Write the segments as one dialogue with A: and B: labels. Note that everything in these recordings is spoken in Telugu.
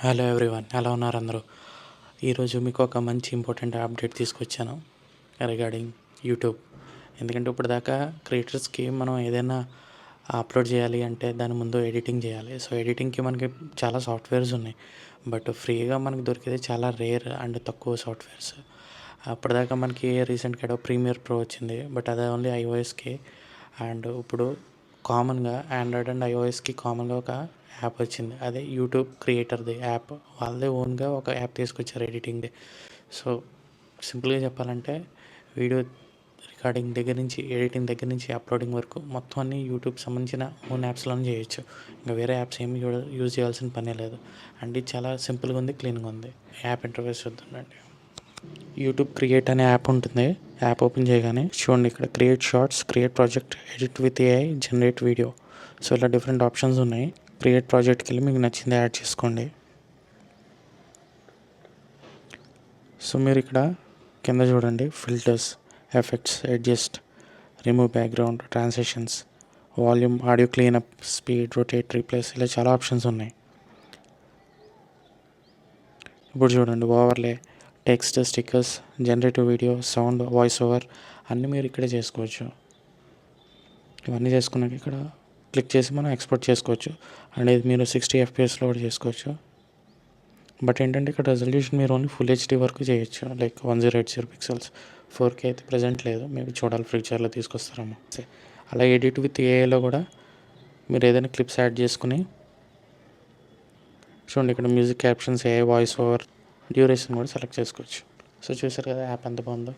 A: హలో ఎవ్రీవన్, ఎలా ఉన్నారు అందరూ? ఈరోజు మీకు ఒక మంచి ఇంపార్టెంట్ అప్డేట్ తీసుకొచ్చాను రిగార్డింగ్ యూట్యూబ్. ఎందుకంటే ఇప్పుడు దాకా క్రియేటర్స్కి మనం ఏదైనా అప్లోడ్ చేయాలి అంటే దాని ముందు ఎడిటింగ్ చేయాలి. సో ఎడిటింగ్కి మనకి చాలా సాఫ్ట్వేర్స్ ఉన్నాయి, బట్ ఫ్రీగా మనకు దొరికేది చాలా రేర్ అండ్ తక్కువ సాఫ్ట్వేర్స్. అప్పటిదాకా మనకి రీసెంట్గా ఏదో ప్రీమియర్ ప్రో వచ్చింది, బట్ అది ఓన్లీ ఐఓఎస్కి. అండ్ ఇప్పుడు కామన్గా ఆండ్రాయిడ్ అండ్ ఐఓఎస్కి కామన్గా ఒక యాప్ వచ్చింది, అదే యూట్యూబ్ క్రియేటర్ది యాప్. వాళ్ళదే ఓన్గా ఒక యాప్ తీసుకొచ్చారు ఎడిటింగ్ది. సో సింపుల్గా చెప్పాలంటే వీడియో రికార్డింగ్ దగ్గర నుంచి, ఎడిటింగ్ దగ్గర నుంచి అప్లోడింగ్ వరకు మొత్తం అన్ని యూట్యూబ్ సంబంధించిన ఓన్ యాప్స్లోనే చేయొచ్చు. ఇంకా వేరే యాప్స్ ఏమి యూజ్ చేయాల్సిన పనే లేదు. అండ్ ఇది చాలా సింపుల్గా ఉంది, క్లీన్గా ఉంది. యాప్ ఇంటర్ఫేస్ చూద్దామండి. యూట్యూబ్ క్రియేట్ అనే యాప్ ఉంటుంది. యాప్ ఓపెన్ చేయగానే చూడండి, ఇక్కడ create shorts, create project, edit with AI, generate video. So ఇలా డిఫరెంట్ ఆప్షన్స్ ఉన్నాయి. క్రియేట్ ప్రాజెక్ట్కి వెళ్ళి మీకు నచ్చింది యాడ్ చేసుకోండి. సో మీరు ఇక్కడ కింద చూడండి, filters, effects, adjust, remove background, transitions, volume, audio cleanup, speed, rotate, replace, ఇలా చాలా ఆప్షన్స్ ఉన్నాయి. ఇప్పుడు చూడండి, overlay, text, stickers, generative video, sound, voice over అన్నీ మీరు ఇక్కడే చేసుకోవచ్చు. ఇవన్నీ చేసుకున్నాక ఇక్కడ క్లిక్ చేసి మనం ఎక్స్పోర్ట్ చేసుకోవచ్చు. అండ్ ఇది మీరు 60 FPSలో కూడా చేసుకోవచ్చు. బట్ ఏంటంటే ఇక్కడ రెజల్యూషన్ మీరు ఓన్లీ ఫుల్ హెచ్డీ వరకు చేయొచ్చు, లైక్ 1080 పిక్సెల్స్. 4K అయితే ప్రజెంట్ లేదు, మేబీ చూడాలి ఫ్యూచర్లో తీసుకొస్తారేమో. అలా ఎడిట్ విత్ ఏఐలో కూడా మీరు ఏదైనా క్లిప్స్ యాడ్ చేసుకుని చూడండి, ఇక్కడ music captions, AI voice over, duration కూడా సెలెక్ట్ చేసుకోవచ్చు. సో చూసారు కదా యాప్ ఎంత బాగుందో.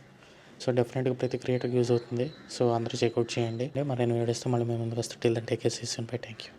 A: సో డెఫినెట్గా ప్రతి క్రియేటర్కి యూజ్ అవుతుంది. సో అందరూ చెక్అవుట్ చేయండి. మరిన్ని వీడియోస్తో మళ్ళీ మేము ముందుకు వస్తే till then take care, see you soon. Bye, thank you.